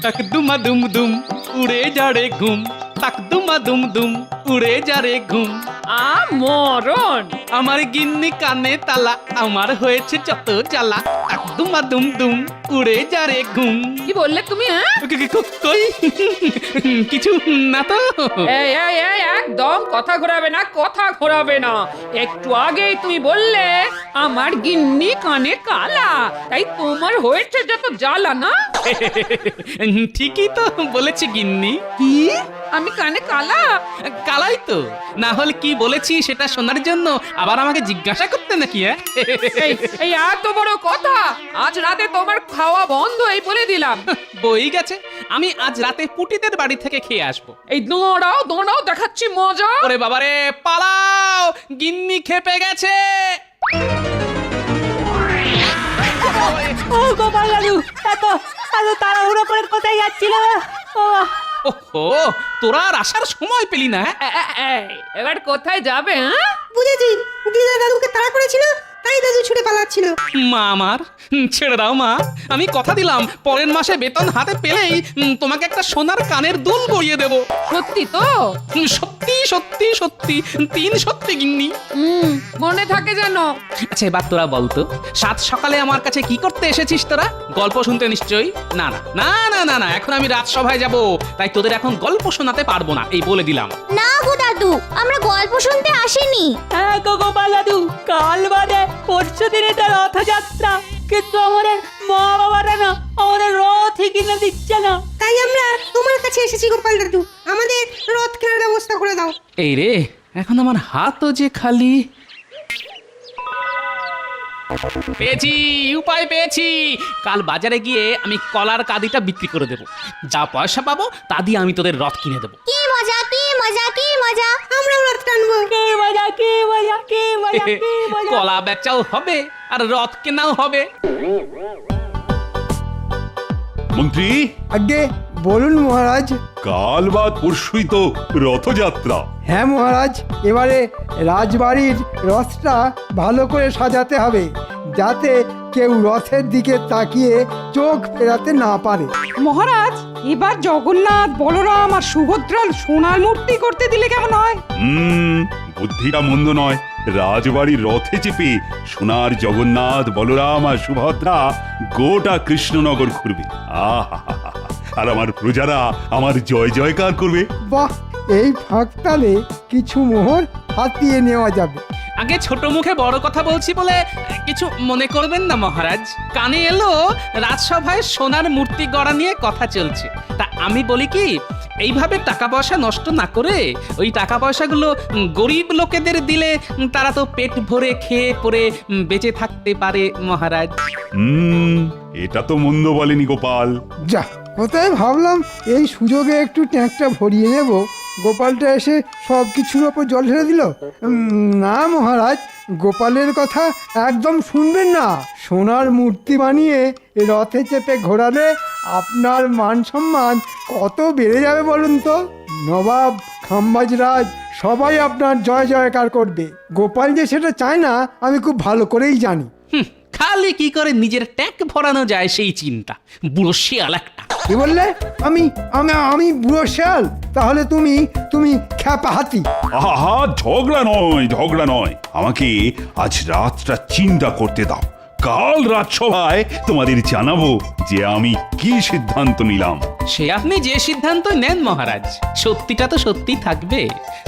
তাক দুমা দুম দুম উড়ে যা রে ঘুম, তাক দুমা দুম দুম উড়ে যা রে ঘুম। মরণ। আমার গিন্নি কানে তালা, আমার হয়েছে যত জ্বালা, তাক দুমা দুম দুম উড়ে যা রে ঘুম। কি বললে তুমি? হ্যাঁ, কই কিছু না তো। এই এই এই একদম কথা ঘোরাবে না, কথা ঘোরাবে না। একটু আগেই তুমি বললে আমার গিন্নি কানে কালা, তাই তোমার হয়েছে যত জ্বালা না। ঠিকই তো বলেছে গিন্নি। কি? আমি কানে কালা? কালাই তো, না হলে কি বলেছি সেটা শোনার জন্য আবার আমাকে জিজ্ঞাসা করতে নাকি? এই এই এত বড় কথা, আজ রাতে তোমার খাওয়া বন্ধ, এই বলে দিলাম। বই গেছে, আমি আজ রাতে পুটিদের বাড়ি থেকে খেয়ে আসবো। এই দৌড়াও দৌড়াও, দেখাচ্ছি মজা। ওরে বাবারে, পালাও, গিন্নি খেপে গেছে। ও গোপাল দাদু, এত এত তাড়াহুড়ো করে কোথায় যাচ্ছিল? ওহো, তোরা আর আসার সময় পেলি না? এবার কোথায় যাবে? হ্যাঁ, বুঝেছি, দিদা দাদুকে তাড়া করেছিল, তাই দাদু ছুটে পালাচ্ছিল। মা আমার, ছেড়ে দাও মা, আমি কথা দিলাম পরের মাসে বেতন হাতে পেলেই তোমাকে একটা সোনার কানের দুল গড়িয়ে দেবো। সত্যি তো? সত্যি সত্যি সত্যি, 3 সত্যি গিন্নি। মনে থাকে যেন। আচ্ছা এবার তোরা বলতো, সাত সকালে আমার কাছে কি করতে এসেছিস তোরা? গল্প শুনতে নিশ্চয়ই? না না না না না না, এখন আমি রাজসভায় যাব, তাই তোদের এখন গল্প শোনাতে পারবো না, এই বলে দিলাম। না গো দাদু, আমরা গল্প শুনতে আসিনি। হ্যাঁ গো গোপাল দাদু, কাল বাদে পরশু দিনে তো রথযাত্রা, কিন্তু আমাদের মা বাবারা না আমাদের রথই কিনে দিচ্ছে না। তাই আমরা তোমার কাছে এসেছি গোপাল দাদু, আমাদের রথ কেনার ব্যবস্থা করে দাও। এই রে, এখন আমার হাতও যে খালি। পেয়েছি, উপায় পেয়েছি। কাল বাজারে গিয়ে আমি কলার কাঁদিটা বিক্রি করে দেবো, যা পয়সা পাবো তা দিয়ে আমি তোদের রথ কিনে দেবো। কি মজা কি মজা কি মজা। আমরাও রথ টানবো। কি মজা কি মজা কি মজা কি মজা। কলা বেচাও হবে আর রথ কেনাও হবে। মন্ত্রী, আগে বলুন মহারাজ। কাল বা পরশুই তো রথযাত্রা। হ্যাঁ মহারাজ, এবারে রাজবাড়ির রথটা ভালো করে সাজাতে হবে, যাতে কেউ রথের দিকে তাকিয়ে চোখ ফেরাতে না পারে। মহারাজ, এবার জগন্নাথ, বলরাম আর সুভদ্রার সোনার মূর্তি করতে দিলে কেমন হয়? বুদ্ধিটা মন্দ নয়। রাজবাড়ির রথে চেপে সোনার জগন্নাথ, বলরাম আর সুভদ্রা গোটা কৃষ্ণনগর ঘুরবে। আহা, আর আমার প্রজারা আমার জয় জয়কার করবে। বাহ, এই ফাঁকতালে কিছু মোহর হাতিয়ে নেওয়া যাবে। আগে ছোট মুখে বড় কথা বলছি বলে কিছু মনে করবেন না মহারাজ। কানে এলো রাজসভায় সোনার মূর্তি গড়া নিয়ে কথা চলছে, তা আমি বলি কি, এইভাবে টাকা পয়সা নষ্ট না করে ওই টাকা পয়সাগুলো গরিব লোকেদের দিলে তারা তো পেট ভরে খেয়ে পরে বেঁচে থাকতে পারে মহারাজ। এটা তো মন্দ বলেনি গোপাল। যা, কোথায় ভাবলাম এই সুযোগে একটু ট্যাঙ্কটা ভরিয়ে নেব, গোপালটা এসে সব কিছুর ওপর জল ঢেলে দিল। না মহারাজ, গোপালের কথা একদম শুনবেন না। সোনার মূর্তি বানিয়ে রথে চেপে ঘোরালে আপনার মান সম্মান কত বেড়ে যাবে বলুন তো। নবাব, খাম্বাজরাজ সবাই আপনার জয় জয়কার করবে। গোপাল যে সেটা চায় না আমি খুব ভালো করেই জানি। খালি কি করে নিজের ট্যাঙ্ক ভরানো যায় সেই চিন্তা, বুড়ো শিয়াল একটা। কি বললে? আমি আমি আমি বুড়ো শেয়াল? তাহলে তুমি তুমি খ্যাপা হাতি। আহা, ঝগড়া নয় ঝগড়া নয়, আমাকে আজ রাতটা চিন্তা করতে দাও। কাল রাজসভায় তোমাদের জানাবো যে আমি কি সিদ্ধান্ত নিলাম। সে আপনি যে সিদ্ধান্ত নেন মহারাজ, সত্যিটা তো সত্যি থাকবে।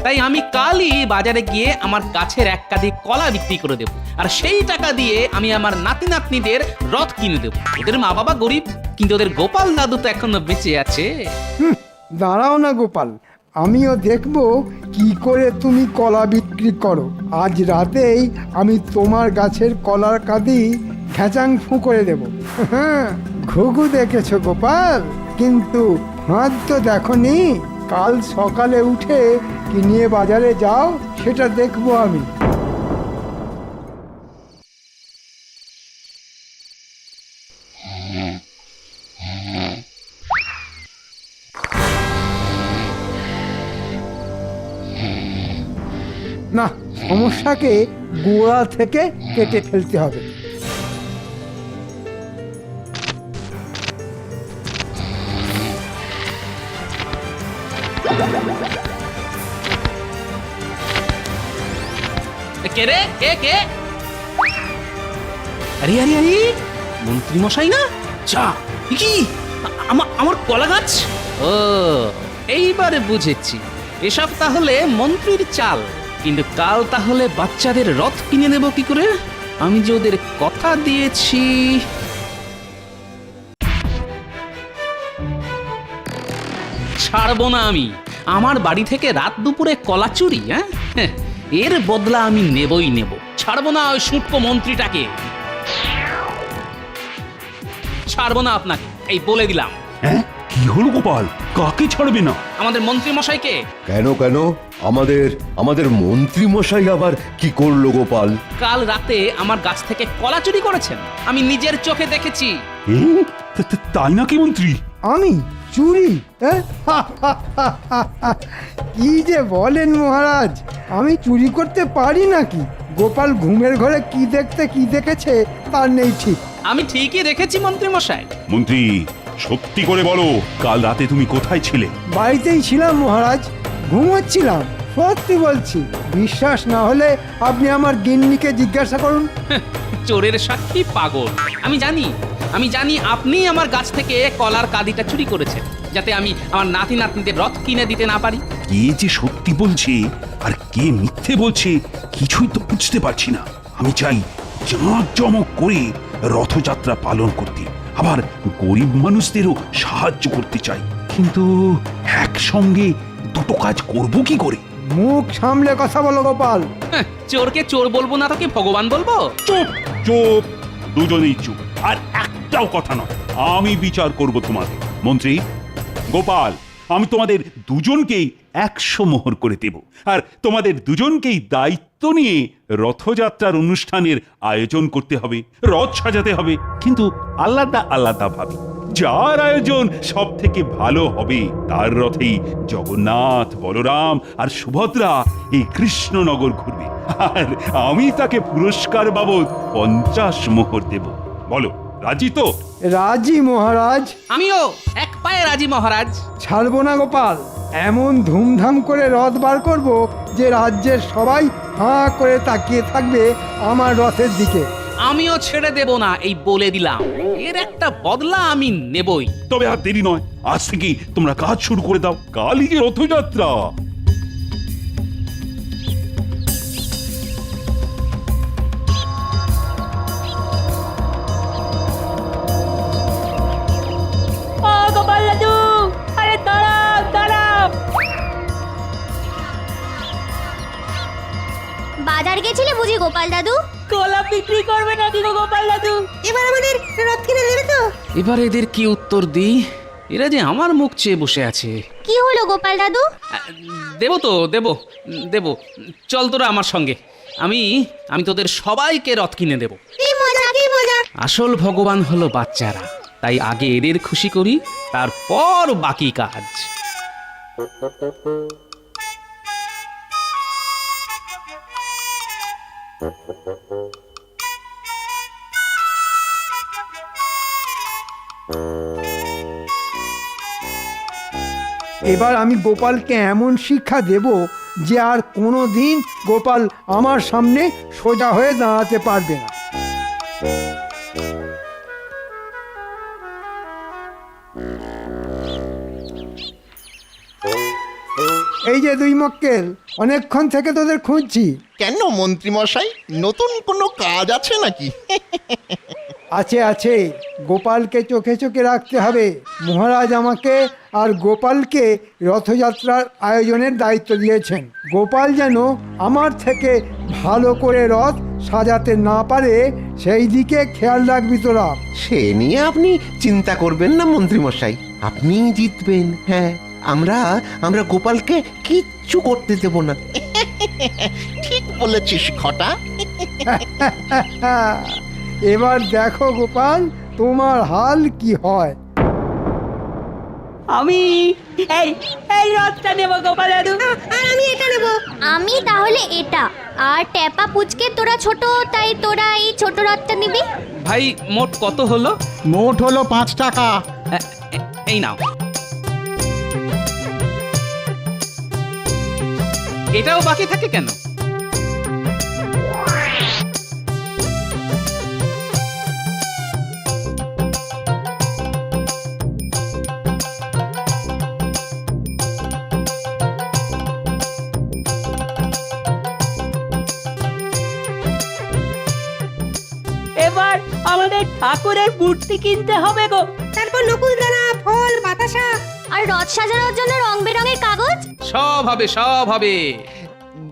তাই আমি কালই বাজারে গিয়ে আমার গাছের এক কাঁদি কলা বিক্রি করে দেব, আর সেই টাকা দিয়ে আমি আমার নাতি নাতনিদের রথ কিনে দেব। ওদের মা বাবা গরিব, কিন্তু ওদের গোপাল দাদু তো এখনো বেঁচে আছে। দাঁড়াও না গোপাল, আমিও দেখবো কি করে তুমি কলা বিক্রি করো। আজ রাতেই আমি তোমার গাছের কলার কাঁদি ঘ্যাচাং ফু করে দেবো। ঘুঘু দেখেছো গোপাল, কিন্তু হাত তো দেখনি। কাল সকালে উঠে কি নিয়ে বাজারে যাও সেটা দেখবো আমি। না, সমস্যাকে গোড়া থেকে কেটে ফেলতে হবে। কে রে কে কে আরে আরে আরে মন্ত্রী মশাই না যা কি আমার কলা গাছ ও এইবারে বুঝেছি এসব তাহলে মন্ত্রীর চাল কিন্তু কাল তাহলে বাচ্চাদের রথ কিনে নেব কি করে আমি যে ওদের কথা দিয়েছি ছাড়বো না আমি আমার বাড়ি থেকে রাত দুপুরে কলা চুরি হ্যাঁ এর বদলা আমি নেবই নেব ছাড়বো না ওই সুটকো মন্ত্রীটাকে ছাড়বো না আপনাকে এই বলে দিলাম হ্যাঁ কি হলো গোপাল কাকে ছাড়বে না আমাদের মন্ত্রী মশাইকে কেন কেন আমাদের মন্ত্রী মশাই আবার কি করলো গোপাল? কাল রাতে আমার গাছ থেকে কলা চুরি করেছেন আমি নিজের চোখে দেখেছি তাই নাকি মন্ত্রী? আমি চুরি হ্যাঁ? কি যে বলেন মহারাজ, আমি চুরি করতে পারি নাকি? গোপাল ঘুমের ঘরে কি দেখেছে তার নেই ঠিক। আমি ঠিকই দেখেছি মন্ত্রী মশাই। মন্ত্রী সত্যি করে বলো কাল রাতে তুমি কোথায় ছিলে? বাড়িতেই ছিলাম মহারাজ, ঘুমোচ্ছিলাম। সত্যি বলছি, বিশ্বাস না হলে আপনি আমার গিন্নিকে জিজ্ঞাসা করুন। চোরের সাক্ষী পাগল। আমি জানি আপনি আমার গাছ থেকে কলার কাঁদিটা চুরি করেছেন যাতে আমি আমার নাতি নাতনিদের রথ কিনে দিতে না পারি। কে যে সত্যি বলছে আর কে মিথ্যে বলছে কিছুই তো বুঝতে পারছি না। আমি চাই জাঁকজমক করে রথযাত্রা পালন করতে, আবার গরিব মানুষদেরও সাহায্য করতে চাই, কিন্তু একসঙ্গে দুটো কাজ করব কি করে? মুখ সামলে কথা বলো গোপাল। চোরকে চোর বলবো না তোকে ভগবান বলবো? চুপ চুপ, দুজনেই চুপ, আর একটাও কথা নয়। আমি বিচার করব তোমাদের। মন্ত্রী গোপাল, আমি তোমাদের দুজনকেই 100 মোহর করে দেব, আর তোমাদের দুজনকেই দায়িত্ব নিয়ে রথযাত্রার অনুষ্ঠানের আয়োজন করতে হবে, রথ সাজাতে হবে, কিন্তু আলাদা আলাদা ভাবে। যার আয়োজন সব থেকে ভালো হবে তার রথেই জগন্নাথ, বলরাম আর সুভদ্রা এই কৃষ্ণনগর ঘুরবে, আর আমি তাকে পুরস্কার বাবদ 50 মোহর দেব। বলো রাজি তো? রাজি মহারাজ। আমিও এক পায়ে রাজি মহারাজ। ছাড়বো না গোপাল, এমন ধুমধাম করে রথ বার করব যে রাজ্যের সবাই হাঁ করে তাকিয়ে থাকবে আমার রথের দিকে। আমিও ছেড়ে দেব না, এই বলে দিলাম। এর একটা বদলা আমি নেবই। তবে আর দেরি নয়, আজ থেকে তোমরা কাজ শুরু করে দাও। কালই যে রথযাত্রা। ও গোপাল দাদু, আরে দাঁড়াও দাঁড়াও। বাজার গেছিলে বুঝি গোপাল দাদু? কলা বিক্রি করবে নাকি গো গোপাল দাদু? এবার আমাদের রথ কিনে দেবে তো? এবার এদের কি উত্তর দিই? এরা যে আমার মুখ চেয়ে বসে আছে। কি হলো গোপাল দাদু? দেব তো দেব। চল তোরা আমার সঙ্গে, আমি তোদের সবাইকে রথ কিনে দেব। কি মজা কি মজা! আসল ভগবান হলো বাচ্চারা, তাই আগে এদের খুশি করি, তারপর বাকি কাজ। এবার আমি গোপালকে এমন শিক্ষা দেব যে আর কোনো দিন গোপাল আমার সামনে সোজা হয়ে দাঁড়াতে পারবে না। এই যে দুই মক্কেল, অনেকক্ষণ থেকে তোদের খুঁজছি। কেন মন্ত্রী মশাই, নতুন কোনো কাজ আছে নাকি? আছে, গোপালকে চোখে চোখে রাখতে হবে। মহারাজ আমাকে আর গোপালকে রথযাত্রার আয়োজনের দায়িত্ব দিয়েছেন। গোপাল যেন আমার থেকে ভালো করে রথ সাজাতে না পারে সেই দিকে খেয়াল রাখবি তোরা। সে নিয়ে আপনি চিন্তা করবেন না মন্ত্রী মশাই, আপনি জিতবেন। হ্যাঁ, আমরা গোপালকে কিচ্ছু করতে দেব না। ঠিক বলেছিস খটা। এবার দেখো গোপাল, তোমার হাল কি হয়। আমি এই রথটা নেব গোপাল দাদু। আর আমি এটা নেব। আমি তাহলে এটা। আর টেপা পুচকে তোরা ছোট, তাই তোরা এই ছোট রথটা নিবি। ভাই মোট কত হলো? মোট হলো 5 টাকা। এই নাও। এটাও বাকি থাকে কেন? এবার আমাদের ঠাকুরের মূর্তি কিনতে হবে গো। তারপর নকুলদানা, ফল, বাতাসা। আর রথ সাজানোর জন্য রং বেরঙের কাগজ। সব হবে, সব হবে।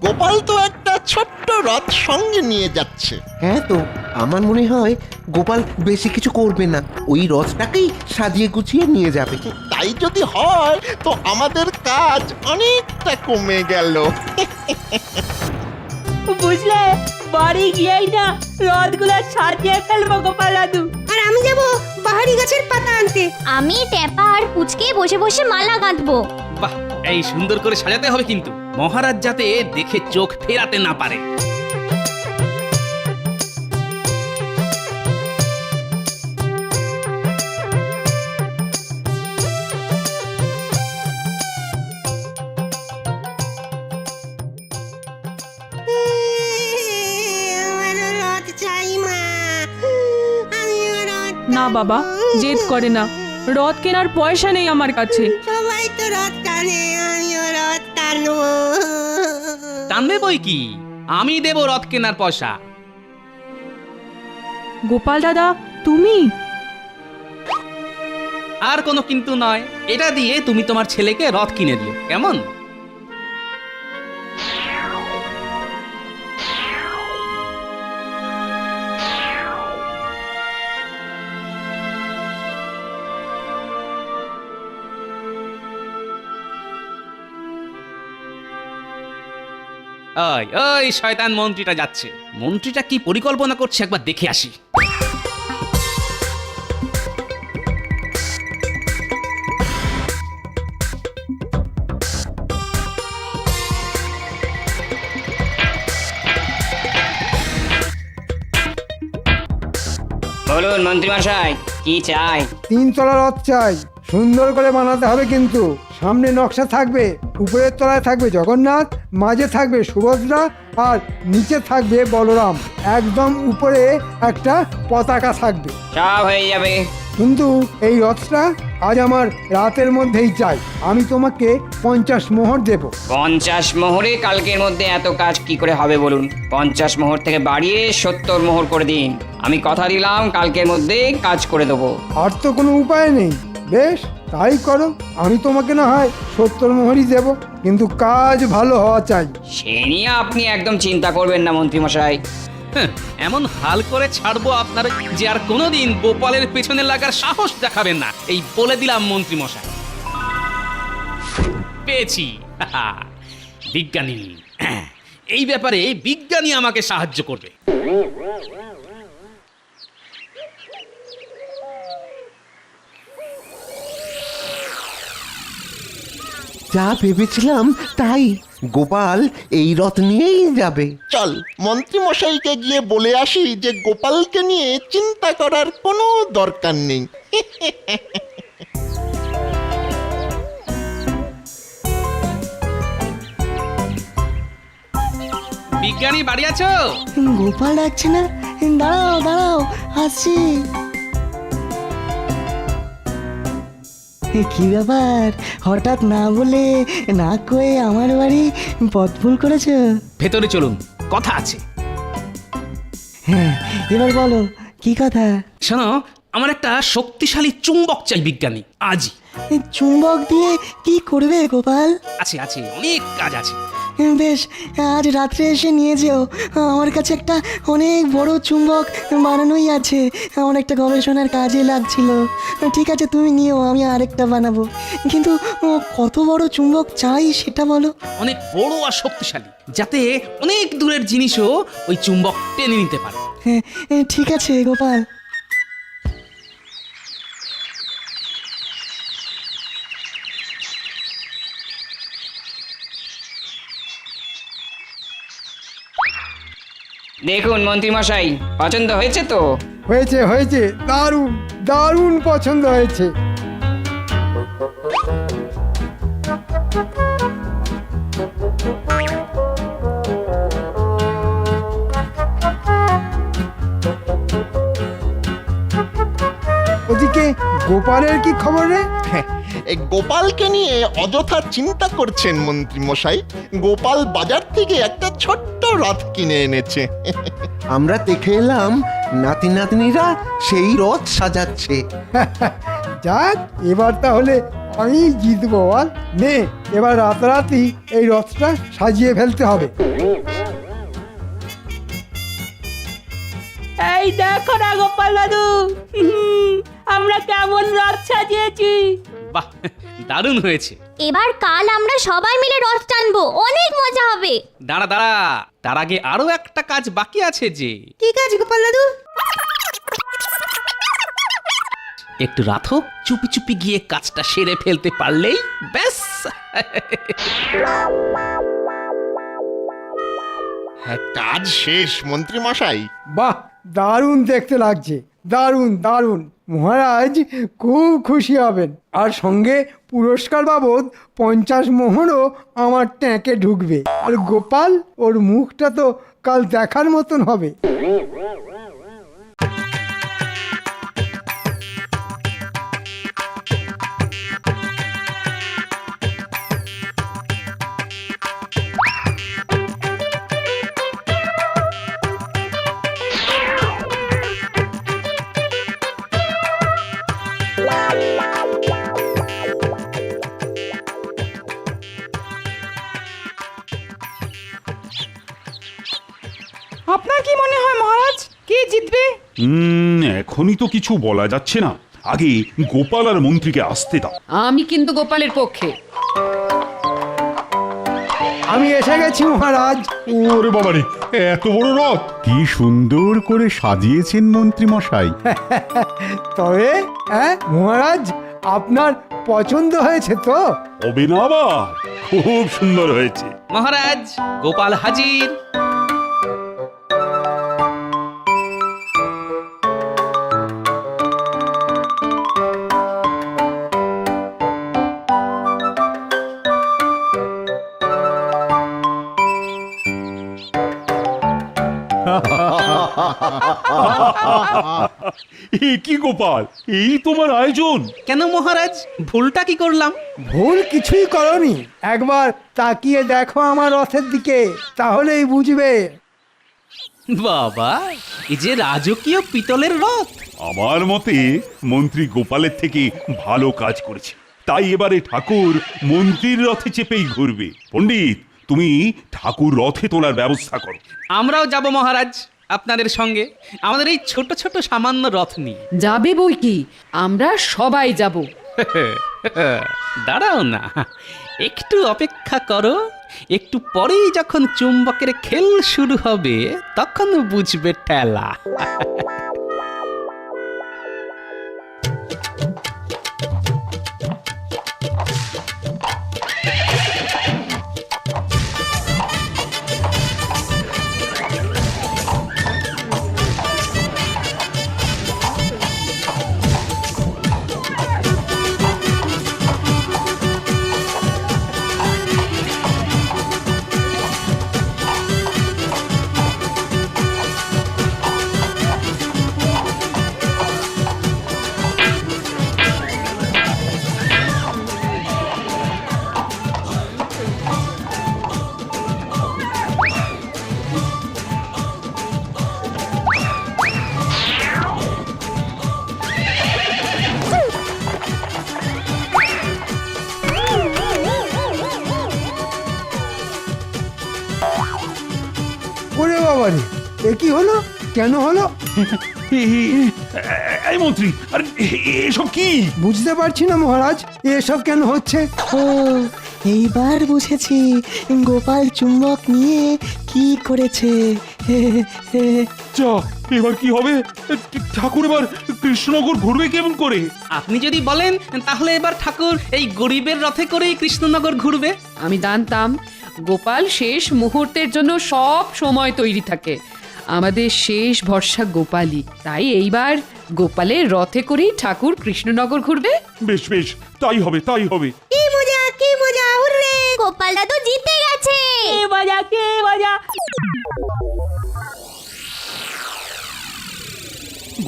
গোপাল তো একটা ছোট্ট রথ সঙ্গে নিয়ে যাচ্ছে। হ্যাঁ তো আমার মনে হয় গোপাল বেশি কিছু করবে না, ওই রথটাকেই সাজিয়ে গুছিয়ে নিয়ে যাবে। তাই যদি হয় তো আমাদের কাজ অনেকটা কমে গেল। বুঝলে, বাড়ি গিয়েই না রথগুলো সাজিয়ে ফেলবো গোপাল দাদু। আর আমি যাব বাহারি গাছের পাতা আনতে। আমি টেপা আর পুচকে বসে বসে মালা গাঁথবো। বাহ, এই সুন্দর করে সাজাতে হবে কিন্তু, মহারাজ যাতে দেখে চোখ ফেরাতে না পারে। আমারও রথ চাই মা। আমিও রথ না বাবা, জেদ করে না, রথ কেনার পয়সা নেই আমার কাছে। সবাই তো রথ টানে, আমিও রথ টানবো। টানবে বই কি, আমি দেব রথ কেনার পয়সা। গোপাল দাদা, তুমি? আর কোনো কিন্তু নয়, এটা দিয়ে তুমি তোমার ছেলেকে রথ কিনে দিও, কেমন? ওই ওই শয়তান মন্ত্রীটা যাচ্ছে। মন্ত্রীটা কি পরিকল্পনা করছে একবার দেখে আসি। বলুন মন্ত্রীমশাই, কি চাই? 3 তলা রথ চাই, সুন্দর করে বানাতে হবে কিন্তু। সামনে নকশা থাকবে, উপরের তলায় থাকবে জগন্নাথ, মাঝে থাকবে সুভদ্রা, আর নিচে থাকবে বলরাম। একদম উপরে একটা পতাকা থাকবে। সব হয়ে যাবে। কিন্তু এই রথটা আজ আমার রাতের মধ্যেই চাই। আমি তোমাকে 50 মোহর দেব। 50 মোহরে কালকের মধ্যে এত কাজ কি করে হবে বলুন? 50 মোহর থেকে বাড়িয়ে 70 মোহর করে দিন। আমি কথা দিলাম কালকের মধ্যে কাজ করে দেবো। আর তো কোনো উপায় নেই। বেশ, তাই করো। আমি তোমাকে না হয় 70 মোহরই দেব, কিন্তু কাজ ভালো হওয়া চাই। সে নিয়ে আপনি একদম চিন্তা করবেন না মন্ত্রীমশাই। হ্যাঁ, এমন হাল করে ছাড়বো আপনার যে আর কোনোদিন গোপালের পেছনে লাগার সাহস দেখাবেন না, এই বলে দিলাম মন্ত্রী মশাই। পেয়েছি বিজ্ঞানী। এই ব্যাপারে বিজ্ঞানী আমাকে সাহায্য করবে। যা ভেবেছিলাম তাই, গোপাল এই রথ নিয়েই যাবে। চল মন্ত্রী মশাইকে গিয়ে বলে আসি যে গোপালকে নিয়ে চিন্তা করার কোনো দরকার নেই। বিজ্ঞানী বাড়ি আছো? গোপাল ডাকছে না? দাঁড়াও দাঁড়াও, আসছি। কি ব্যাপার, হঠাৎ না বলে না কয়ে আমার বাড়ি পথ ভুল করেছো? ভেতরে চলুন, কথা আছে। হ্যাঁ, এবার বলো কি কথা? শোনো, আমার একটা শক্তিশালী চুম্বক চাই বিজ্ঞানী, আজই। চুম্বক দিয়ে কি করবে গোপাল? আছে আছে, অনেক কাজ আছে। বেশ, আজ রাত্রে এসে নিয়ে যেও। আমার কাছে একটা অনেক বড় চুম্বক বানানোই আছে, আমার একটা গবেষণার কাজে লাগছিল। ঠিক আছে, তুমি নিও, আমি আরেকটা বানাবো। কিন্তু কত বড় চুম্বক চাই সেটা বলো। অনেক বড় আর শক্তিশালী, যাতে অনেক দূরের জিনিসও ওই চুম্বক টেনে নিতে পারে। হ্যাঁ, ঠিক আছে গোপাল। দেখুন মন্ত্রীমশাই, পছন্দ হয়েছে তো? হয়েছে হয়েছে, দারুণ দারুণ পছন্দ হয়েছে। ওদিকে গোপালের কি খবর রে? এই গোপালকে নিয়ে অযথা চিন্তা করছেন মন্ত্রী মশাই। গোপাল বাজার থেকে একটা ছোট্ট রথ কিনে এনেছে। আমরা দেখে এলাম নাতি নাতনিরা সেই রথ সাজাচ্ছে। যাক, এবার তাহলে আমি জিতবো বল। নে, এবার রাতারাতি এই রথটা সাজিয়ে ফেলতে হবে। এই দেখো না গোপাল দাদু, আমরা কেমন রথ সাজিয়েছি। বাহ, দারুণ হয়েছে। এবার কাল আমরা সবাই মিলে রথ টানবো, অনেক মজা হবে। দাঁড়া দাঁড়া, তার আগে আরো একটা কাজ বাকি আছে যে। কি কাজ গোপাল দাদু? একটু রাথো, চুপি চুপি গিয়ে কাজটা সেরে ফেলতে পারলেই ব্যাস। কাজ শেষ মন্ত্রী মশাই। বাহ, দারুণ দেখতে লাগছে, দারুণ দারুণ। মহারাজ খুব খুশি হবেন, আর সঙ্গে পুরস্কার বাবদ 50 মোহরও আমার ট্যাঁকে ঢুকবে। আর গোপাল, ওর মুখটা তো কাল দেখার মতন হবে। আপনার কি মনে হয় মহারাজ, কে জিতবে? এখনই তো কিছু বলা যাচ্ছে না, আগে গোপাল আর মন্ত্রীকে আসতে দাও। আমি কিন্তু গোপালের পক্ষে। আমি এসে গেছি মহারাজ। ওরে বাবারে, এত বড় রথ! কি সুন্দর করে সাজিয়েছেন মন্ত্রী মশাই। তবে মহারাজ, আপনার পছন্দ হয়েছে তো? হবে না আবার? খুব সুন্দর হয়েছে। মহারাজ, গোপাল হাজির। এ কি গোপাল, এই তোমার আয়োজন? কেন মহারাজ, ভুলটা কি করলাম? ভুল কিছুই করনি, একবার তাকিয়ে দেখো আমার রথের দিকে, তাহলেই বুঝবে। বাবা, এই যে রাজকীয় পিতলের রথ। আমার মতে মন্ত্রী গোপালের থেকে ভালো কাজ করেছে, তাই এবারে ঠাকুর মন্ত্রীর রথে চেপেই ঘুরবে। পণ্ডিত, তুমি ঠাকুর রথে তোলার ব্যবস্থা করো। আমরাও যাব মহারাজ আপনাদের সঙ্গে, আমাদের এই ছোট ছোট সামান্য রথ নিয়ে। যাবে বই কি, আমরা সবাই যাব। দাঁড়াও না, একটু অপেক্ষা করো, একটু পরেই যখন চুম্বকের খেল শুরু হবে তখন বুঝবে ঠেলা। ওরে বাবারে, এ কি হলো? কেন হলো? এই মন্ত্রী, আরে এসব কি? বুঝতে পারছি না মহারাজ, এসব কেন হচ্ছে। ও, এইবার বুঝেছি গোপাল চুম্বক নিয়ে কি করেছে। যা, এবার কি হবে? ঠাকুর এবার কৃষ্ণনগর ঘুরবে কেমন করে? আপনি যদি বলেন তাহলে এবার ঠাকুর এই গরিবের রথে করেই কৃষ্ণনগর ঘুরবে। আমি জানতাম গোপাল শেষ মুহূর্তের জন্য সব সময় তৈরি থাকে। আমাদের শেষ ভরসা গোপালই, তাই এইবার গোপালের রথে করেই ঠাকুর কৃষ্ণনগর ঘুরবে। বেশ বেশ, তাই হবে তাই হবে। কি মজা, কি মজা, হুররে! গোপাল দাদু জিতে গেছে। কে বাজা, কে বাজা।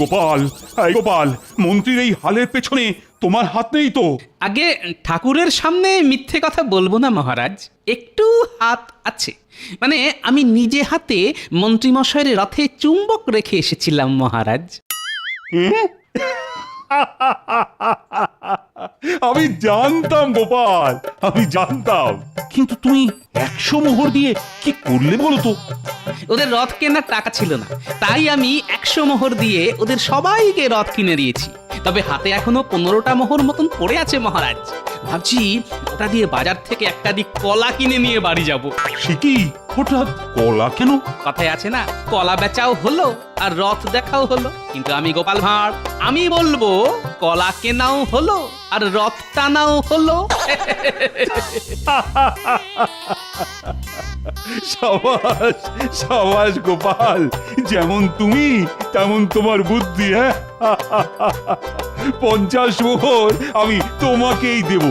গোপাল, এই গোপাল, মন্ত্রীর এই হালের পেছনে তোমার হাত নেই তো? আগে ঠাকুরের সামনে মিথ্যে কথা বলবো না মহারাজ, একটু হাত আছে। মানে আমি নিজে হাতে মন্ত্রীমশাইয়ের রথে চুম্বক রেখে এসেছিলাম মহারাজ। আমি জানতাম গোপাল, আমি জানতাম, কিন্তু তুমি 100 মোহর দিয়ে কি করলে বলো তো? ওদের রথ কেনার টাকা ছিল না, তাই আমি 100 মোহর দিয়ে ওদের সবাইকে রথ কিনে দিয়েছি। তবে হাতে এখনো 15টা মোহর মতন পড়ে আছে মহারাজ। ভাবছি ওটা দিয়ে বাজার থেকে একটা দিক কলা কিনে নিয়ে বাড়ি যাব। সে কি, হঠাৎ কলা কেন? কথায় আছে না, কলা বেচাও হলো আর রথ দেখাও হলো। কিন্তু আমি গোপাল ভাঁড়, আমি বলবো কলা কেনাও হলো আর রথ টানাও হলো। সাবাস সাবাস গোপাল, যেমন তুমি তেমন তোমার বুদ্ধি। হ্যাঁ, 50 মোহর আমি তোমাকেই দেব।